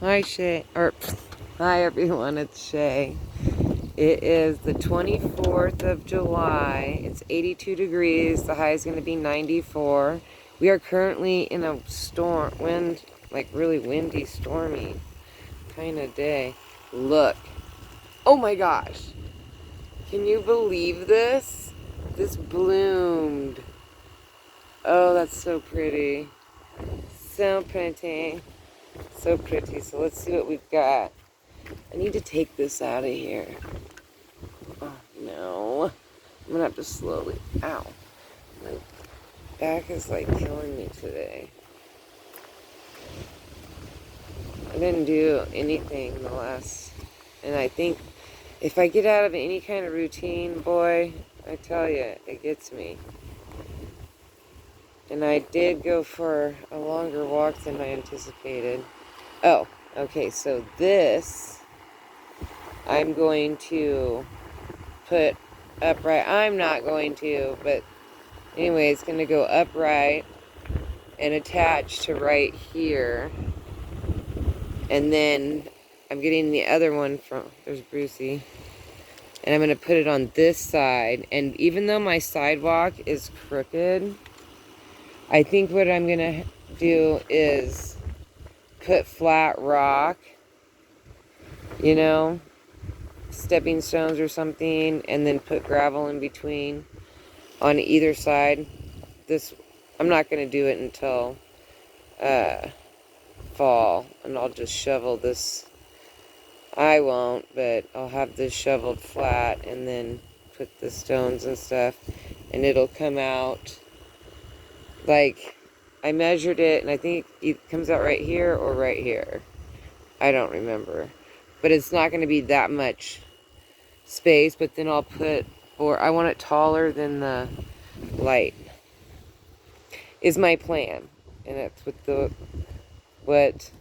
Hi, Shay. Hi, everyone. It's Shay. It is the 24th of July. It's 82 degrees. The high is going to be 94. We are currently in a like really windy, stormy kind of day. Look. Oh my gosh. Can you believe this? This bloomed. Oh, that's so pretty. So pretty. So pretty. So let's see what we've got. I need to take this out of here. Oh, no. I'm gonna have to slowly... Ow. My back is like killing me today. I didn't do anything the last... And I think if I get out of any kind of routine, boy, I tell you, it gets me. And I did go for a longer walk than I anticipated. Oh, okay, so this... I'm going to put upright. I'm not going to, but anyway, it's going to go upright and attach to right here. And then I'm getting the other one from, there's Brucey. And I'm going to put it on this side. And even though my sidewalk is crooked, I think what I'm going to do is put flat rock, you know, stepping stones or something, and then put gravel in between on either side. This, I'm not going to do it until fall, and I'll just shovel this. I won't, but I'll have this shoveled flat and then put the stones and stuff, and it'll come out like I measured it, and I think it comes out right here or right here. I don't remember, but it's not going to be that much space. But then I'll put, or I want it taller than the light is my plan, and that's what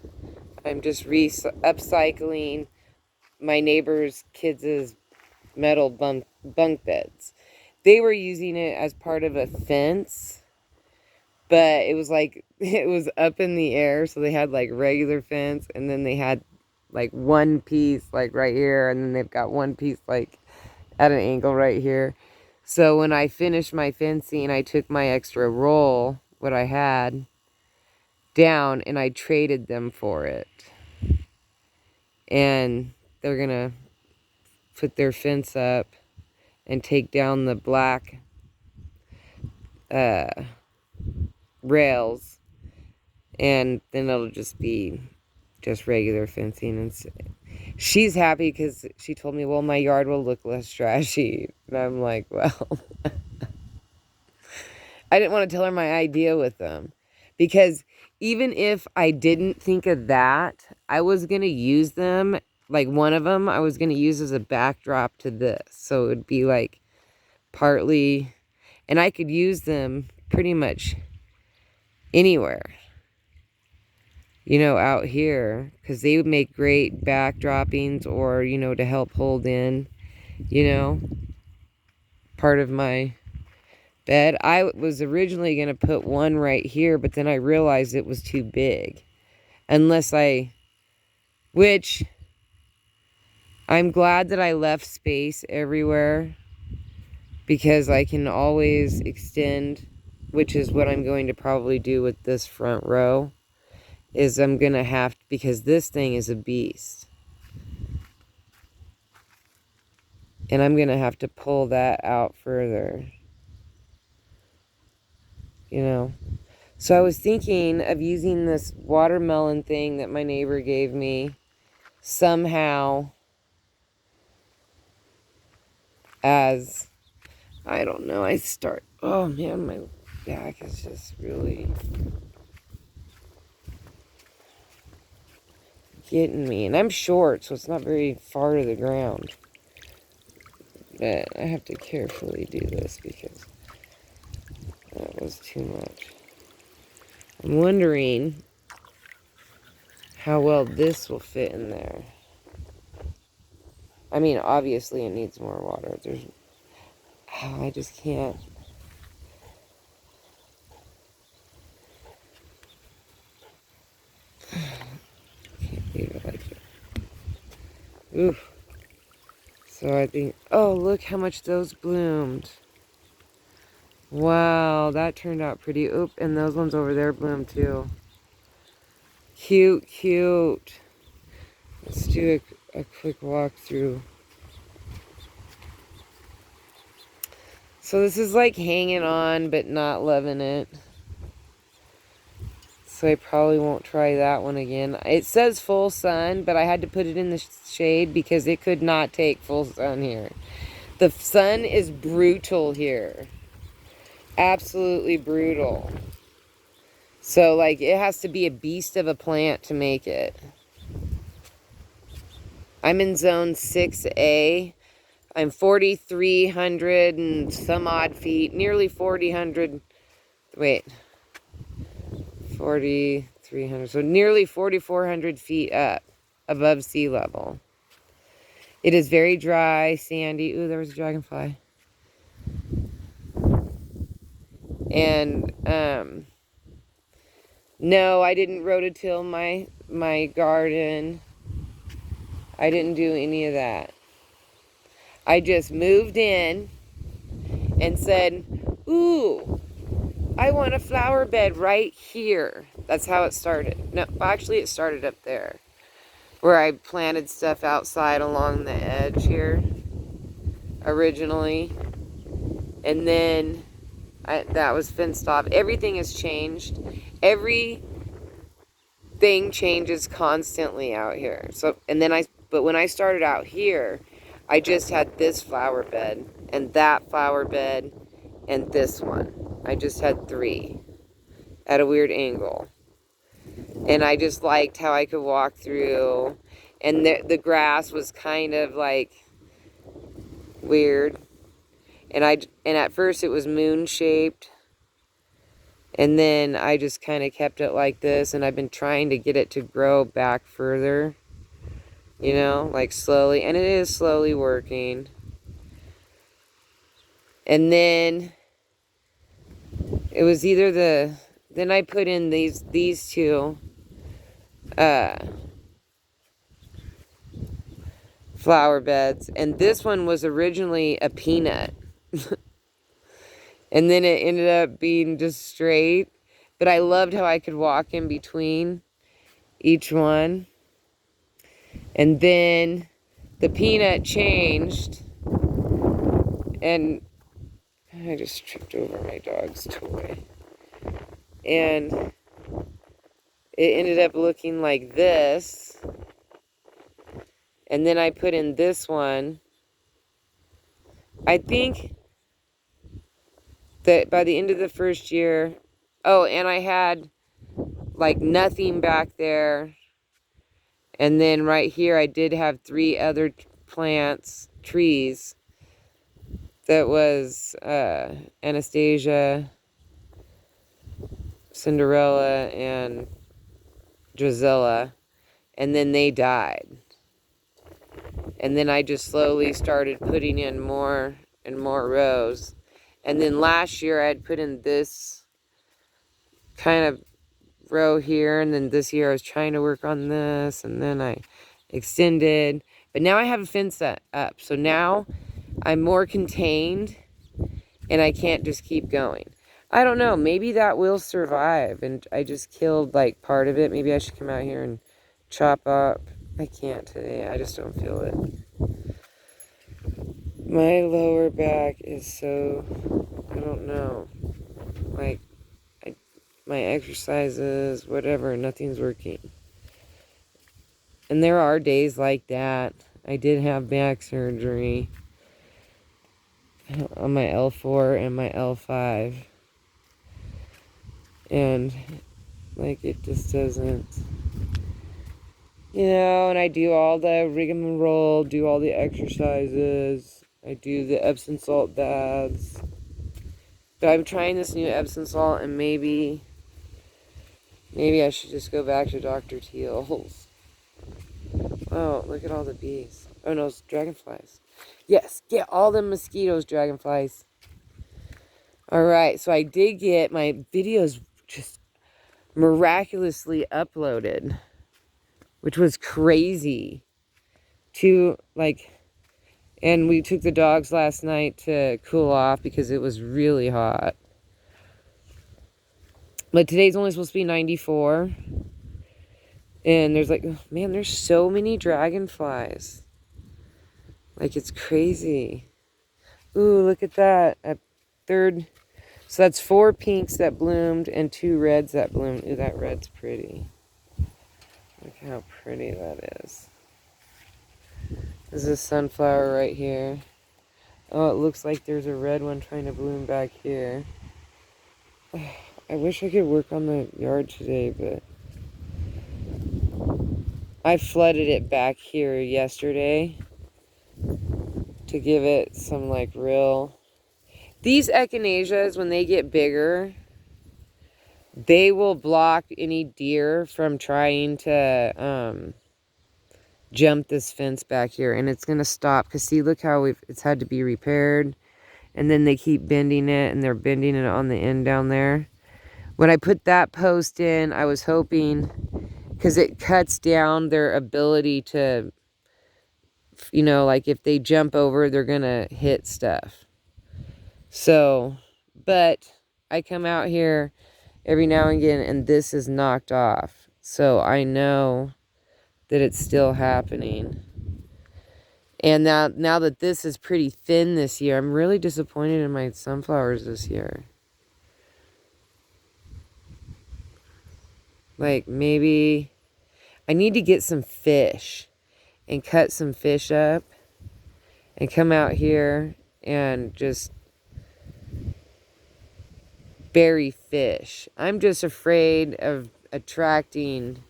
I'm just upcycling my neighbor's kids' metal bunk beds. They were using it as part of a fence, but it was like it was up in the air, so they had like regular fence, and then they had like one piece like right here, and then they've got one piece like at an angle right here. So when I finished my fencing, I took my extra roll, what I had, down, and I traded them for it. And they're gonna put their fence up and take down the black rails, and then it'll just be just regular fencing. And she's happy because she told me, well, my yard will look less trashy. And I'm like, well, I didn't want to tell her my idea with them, because even if I didn't think of that, I was going to use them, like one of them I was going to use as a backdrop to this. So it would be like partly, and I could use them pretty much anywhere, you know, out here, because they would make great backdroppings, or, you know, to help hold in, you know, part of my bed. I was originally going to put one right here, but then I realized it was too big. Which I'm glad that I left space everywhere, because I can always extend, which is what I'm going to probably do with this front row, is I'm going to have, because this thing is a beast. And I'm going to have to pull that out further, you know. So I was thinking of using this watermelon thing that my neighbor gave me somehow as, I don't know, oh man, my back is just really getting me. And I'm short, so it's not very far to the ground. But I have to carefully do this because that was too much. I'm wondering how well this will fit in there. I mean, obviously it needs more water. I just can't. Can't David like it. Oof. So I think, oh, look how much those bloomed. Wow, that turned out pretty. Oop, and those ones over there bloomed too. Cute, cute. Let's do a quick walk through. So this is like hanging on, but not loving it. So I probably won't try that one again. It says full sun, but I had to put it in the shade because it could not take full sun here. The sun is brutal here. Absolutely brutal. So, like, it has to be a beast of a plant to make it. I'm in zone 6A. I'm 4,300 and some odd feet. Nearly 4,000. Wait. 4,300. So, nearly 4,400 feet up above sea level. It is very dry, sandy. Ooh, there was a dragonfly. And, no, I didn't rototill my garden. I didn't do any of that. I just moved in and said, ooh, I want a flower bed right here. That's how it started. No, actually it started up there, where I planted stuff outside along the edge here originally. And then that was fenced off. Everything has changed. Everything changes constantly out here. So, and then but when I started out here, I just had this flower bed and that flower bed and this one. I just had 3 at a weird angle. And I just liked how I could walk through. And the grass was kind of like weird. And at first it was moon shaped. And then I just kind of kept it like this. And I've been trying to get it to grow back further. You know, like slowly. And it is slowly working. And then it was either then I put in these 2 flower beds. And this one was originally a peanut. And then it ended up being just straight. But I loved how I could walk in between each one. And then the peanut changed. And I just tripped over my dog's toy. And it ended up looking like this. And then I put in this one. I think that by the end of the first year, oh, and I had like nothing back there. And then right here, I did have 3 other trees. That was Anastasia, Cinderella, and Drizella. And then they died. And then I just slowly started putting in more and more rows. And then last year, I had put in this kind of row here. And then this year, I was trying to work on this. And then I extended. But now I have a fence up. So now I'm more contained. And I can't just keep going. I don't know. Maybe that will survive. And I just killed like part of it. Maybe I should come out here and chop up. I can't today. I just don't feel it. My lower back is so, I don't know. Like, my exercises, whatever, nothing's working. And there are days like that. I did have back surgery on my L4 and my L5. And, like, it just doesn't, you know, and I do all the rigmarole, do all the exercises. I do the Epsom salt baths. But I'm trying this new Epsom salt, and maybe I should just go back to Dr. Teal's. Oh, look at all the bees. Oh, no, it's dragonflies. Yes, get all the mosquitoes, dragonflies. All right, so I did get my videos just miraculously uploaded. which was crazy. And we took the dogs last night to cool off because it was really hot. But today's only supposed to be 94. And there's like, man, there's so many dragonflies. Like, it's crazy. Ooh, look at that. A third. So that's 4 pinks that bloomed and 2 reds that bloomed. Ooh, that red's pretty. Look how pretty that is. This is a sunflower right here. Oh, it looks like there's a red one trying to bloom back here. I wish I could work on the yard today, but I flooded it back here yesterday to give it some like real... These echinaceas, when they get bigger, they will block any deer from trying to jump this fence back here, and it's gonna stop because see, look how it's had to be repaired, and then they keep bending it, and they're bending it on the end down there. When I put that post in, I was hoping, because it cuts down their ability to, you know, like if they jump over, they're gonna hit stuff. So, but I come out here every now and again, and this is knocked off, so I know that it's still happening. And now that this is pretty thin this year, I'm really disappointed in my sunflowers this year. Like, maybe I need to get some fish and cut some fish up and come out here and just bury fish. I'm just afraid of attracting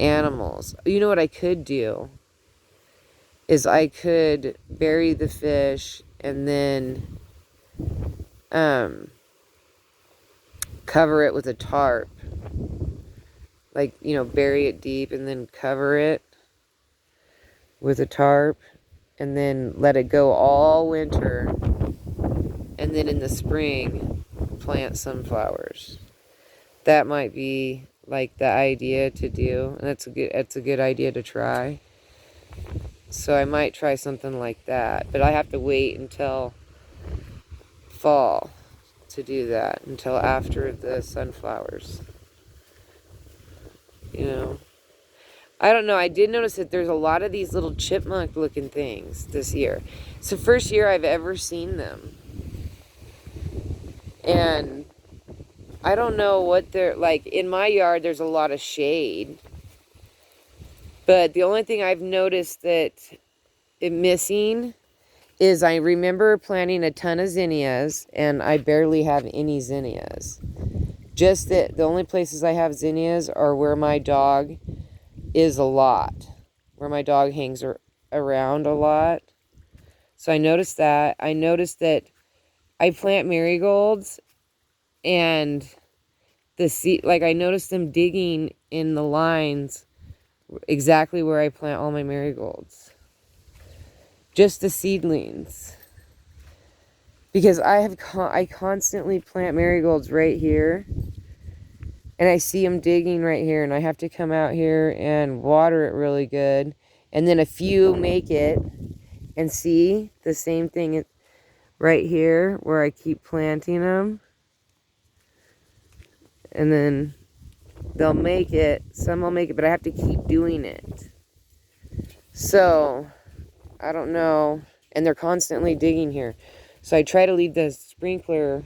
animals. You know what I could do? Is I could bury the fish and then cover it with a tarp. Like, you know, bury it deep and then cover it with a tarp and then let it go all winter. And then in the spring, plant sunflowers. That might be like the idea to do. And that's a good idea to try. So I might try something like that. But I have to wait until fall to do that. Until after the sunflowers. You know. I don't know. I did notice that there's a lot of these little chipmunk looking things this year. It's the first year I've ever seen them. And I don't know what they're like. In my yard, there's a lot of shade. But the only thing I've noticed that is missing is I remember planting a ton of zinnias, and I barely have any zinnias. Just that the only places I have zinnias are where my dog is a lot. Where my dog hangs around a lot. So I noticed that. I noticed that I plant marigolds, and the seed, like I noticed them digging in the lines exactly where I plant all my marigolds. Just the seedlings. Because I constantly plant marigolds right here. And I see them digging right here. And I have to come out here and water it really good. And then a few make it. And see the same thing right here where I keep planting them. And then they'll make it. Some will make it, but I have to keep doing it. So, I don't know. And they're constantly digging here. So I try to leave the sprinkler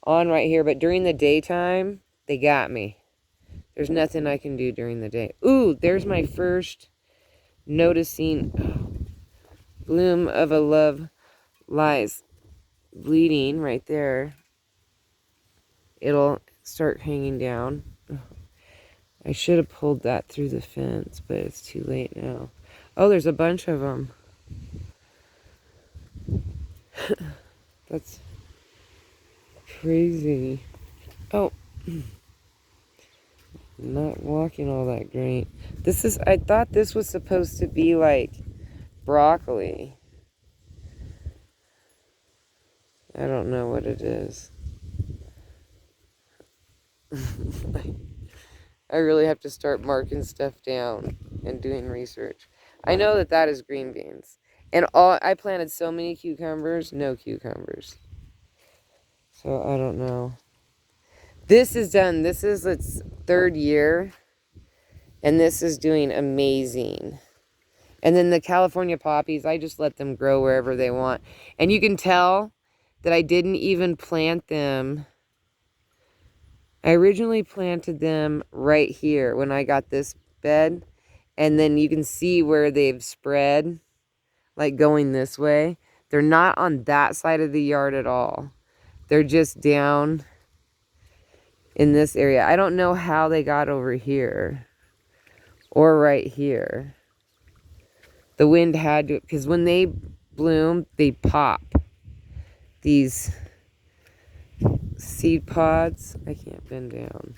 on right here, but during the daytime, they got me. There's nothing I can do during the day. Ooh, there's my first noticing bloom of a love lies bleeding right there. It'll start hanging down. I should have pulled that through the fence, but it's too late now. Oh, there's a bunch of them. That's crazy. Oh, not walking all that great. I thought this was supposed to be like broccoli. I don't know what it is. I really have to start marking stuff down and doing research. I know that that is green beans. And I planted so many cucumbers, no cucumbers. So I don't know. This is done. This is its 3rd year. And this is doing amazing. And then the California poppies, I just let them grow wherever they want. And you can tell that I didn't even plant them. I originally planted them right here when I got this bed. And then you can see where they've spread, like going this way. They're not on that side of the yard at all. They're just down in this area. I don't know how they got over here or right here. The wind had to, because when they bloom, they pop. These seed pods, I can't bend down.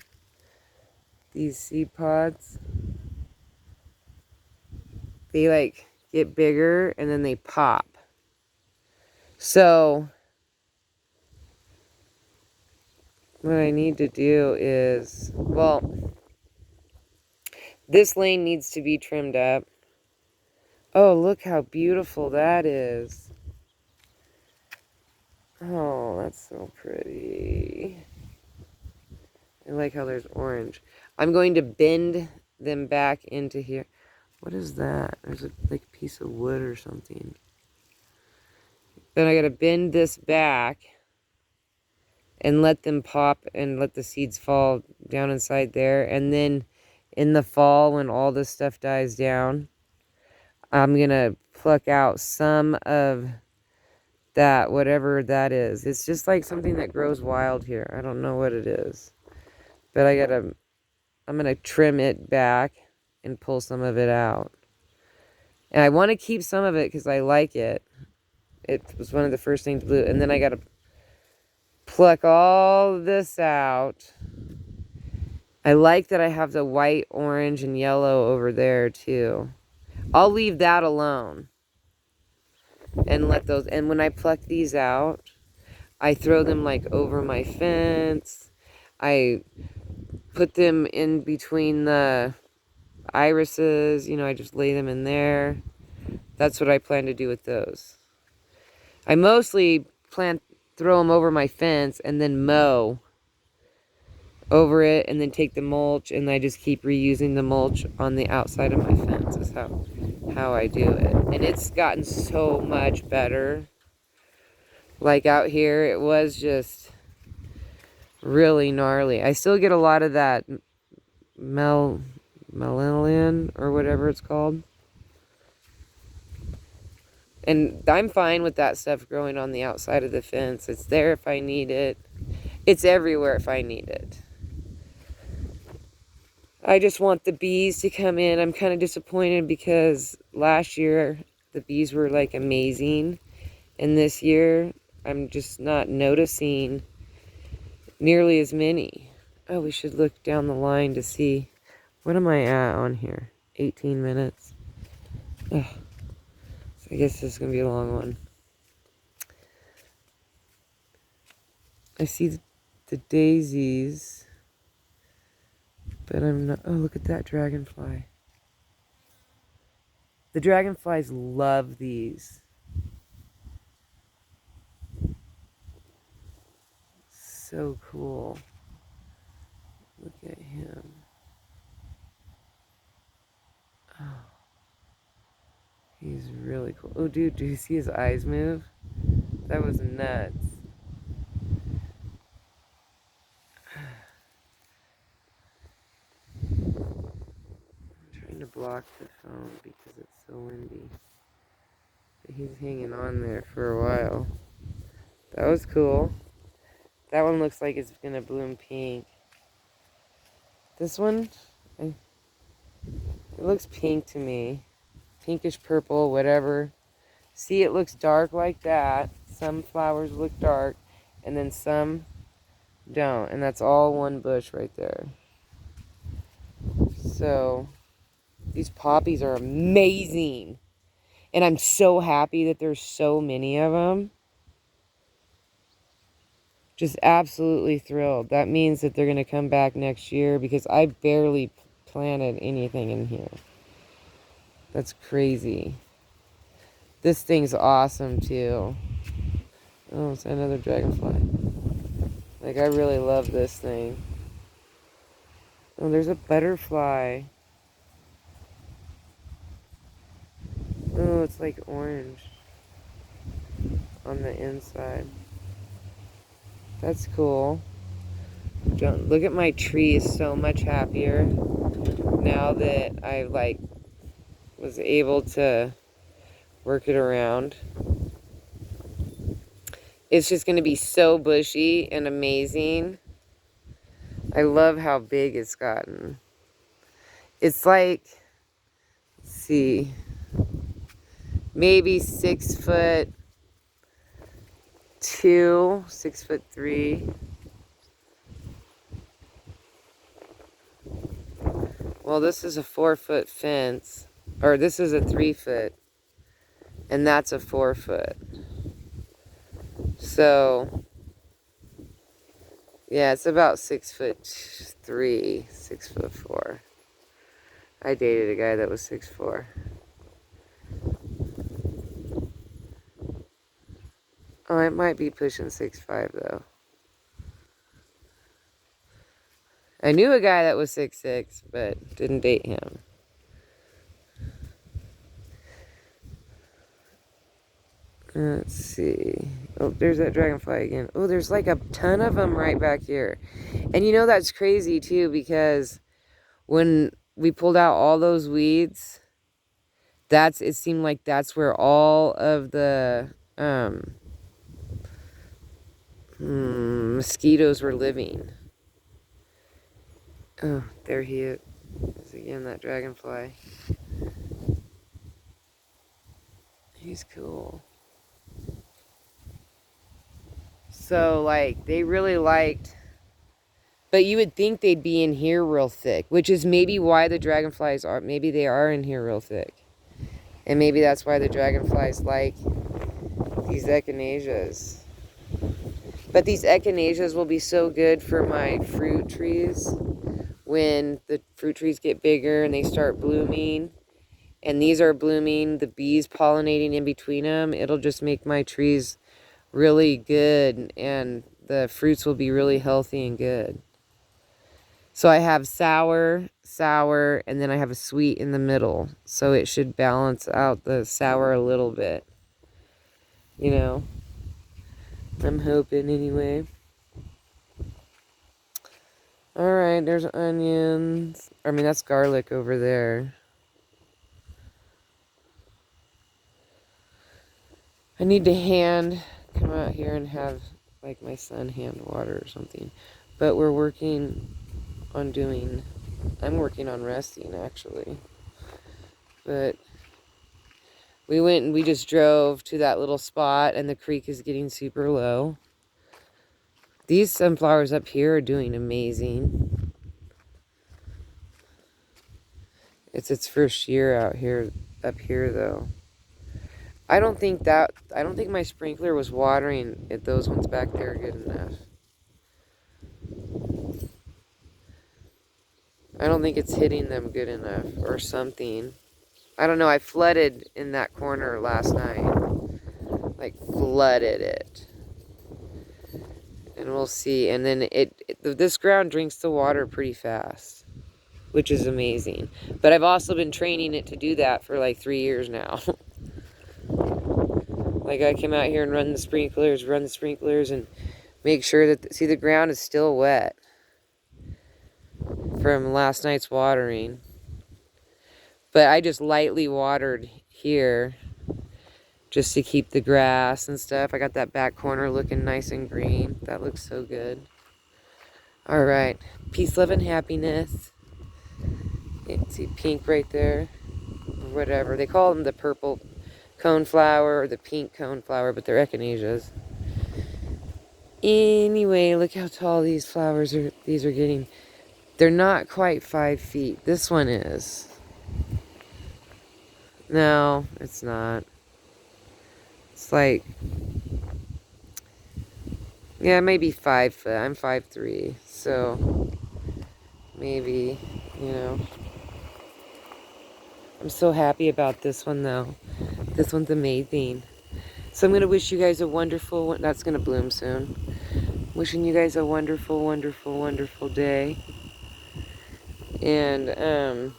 These seed pods, they like get bigger and then they pop. So what I need to do is, well, this lane needs to be trimmed up. Oh, look how beautiful that is. Oh, that's so pretty. I like how there's orange. I'm going to bend them back into here. What is that? There's a like piece of wood or something. Then I gotta bend this back and let them pop and let the seeds fall down inside there. And then in the fall, when all this stuff dies down, I'm gonna pluck out some of that, whatever that is. It's just like something that grows wild here. I don't know what it is. But I'm gonna trim it back and pull some of it out. And I want to keep some of it because I like it. It was one of the first things blue. And then I gotta pluck all this out. I like that I have the white, orange, and yellow over there too. I'll leave that alone and let those, and when I pluck these out, I throw them like over my fence. I put them in between the irises, you know, I just lay them in there. That's what I plan to do with those. I mostly throw them over my fence and then mow over it and then take the mulch, and I just keep reusing the mulch on the outside of my fence is how I do it. And it's gotten so much better. Like out here, it was just really gnarly. I still get a lot of that melillion or whatever it's called. And I'm fine with that stuff growing on the outside of the fence. It's there if I need it. It's everywhere if I need it. I just want the bees to come in. I'm kind of disappointed because last year the bees were like amazing. And this year I'm just not noticing nearly as many. Oh, we should look down the line to see. What am I at on here? 18 minutes. Ugh. So I guess this is going to be a long one. I see the daisies. But I'm not. Oh, look at that dragonfly. The dragonflies love these. So cool. Look at him. Oh, he's really cool. Oh, dude, do you see his eyes move? That was nuts. I'm trying to block the phone because it's so windy. But he's hanging on there for a while. That was cool. That one looks like it's gonna bloom pink. This one, it looks pink to me. Pinkish purple, whatever. See, it looks dark like that. Some flowers look dark, and then some don't. And that's all one bush right there. So, these poppies are amazing. And I'm so happy that there's so many of them. Just absolutely thrilled. That means that they're going to come back next year because I barely planted anything in here. That's crazy. This thing's awesome too. Oh, it's another dragonfly. Like, I really love this thing. Oh, there's a butterfly. Oh, it's like orange on the inside. That's cool. Look at my tree is so much happier now that I like was able to work it around. It's just going to be so bushy and amazing. I love how big it's gotten. It's like, let's see, maybe 6'2", 6'3". Well, this is a 4-foot fence, or this is a 3-foot, and that's a 4-foot. So, yeah, it's about 6'3", 6'4". I dated a guy that was 6'4". Oh, it might be pushing 6'5" though. I knew a guy that was 6'6", but didn't date him. Let's see. Oh, there's that dragonfly again. Oh, there's like a ton of them right back here. And you know that's crazy too, because when we pulled out all those weeds, it seemed like that's where all of the mosquitoes were living. Oh, there he is again, that dragonfly. He's cool. So, like, they really liked, but you would think they'd be in here real thick, which is maybe why the dragonflies are, maybe they are in here real thick. And maybe that's why the dragonflies like these echinacea. But these echinacea will be so good for my fruit trees when the fruit trees get bigger and they start blooming. And these are blooming, the bees pollinating in between them. It'll just make my trees really good, and the fruits will be really healthy and good. So I have sour, and then I have a sweet in the middle. So it should balance out the sour a little bit. You know? I'm hoping anyway. Alright, there's onions. I mean, that's garlic over there. I need to come out here and have, like, my son hand water or something. But we're working on I'm working on resting, actually. But we went and we just drove to that little spot, and the creek is getting super low. These sunflowers up here are doing amazing. It's its first year up here though. I don't think my sprinkler was watering those ones back there good enough. I don't think it's hitting them good enough or something. I don't know. I flooded in that corner last night. Like, flooded it. And we'll see. And then this ground drinks the water pretty fast, which is amazing. But I've also been training it to do that for like 3 years now. Like, I come out here and run the sprinklers, and make sure that, see, the ground is still wet from last night's watering. But I just lightly watered here just to keep the grass and stuff. I got that back corner looking nice and green. That looks so good. All right. Peace, love, and happiness. You can see pink right there. Or whatever. They call them the purple coneflower or the pink coneflower, but they're echinaceas. Anyway, look how tall these flowers are. These are getting. They're not quite 5 feet. This one is. No, it's not. It's like Yeah, maybe 5 foot. I'm 5'3", so maybe, you know. I'm so happy about this one, though. This one's amazing. So I'm going to wish you guys a wonderful, that's going to bloom soon. Wishing you guys a wonderful, wonderful, wonderful day. And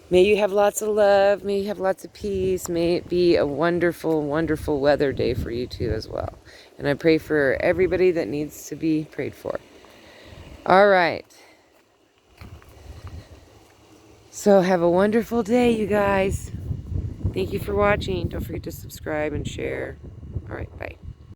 may you have lots of love. May you have lots of peace. May it be a wonderful, wonderful weather day for you too as well. And I pray for everybody that needs to be prayed for. All right. So have a wonderful day, you guys. Thank you for watching. Don't forget to subscribe and share. All right, bye.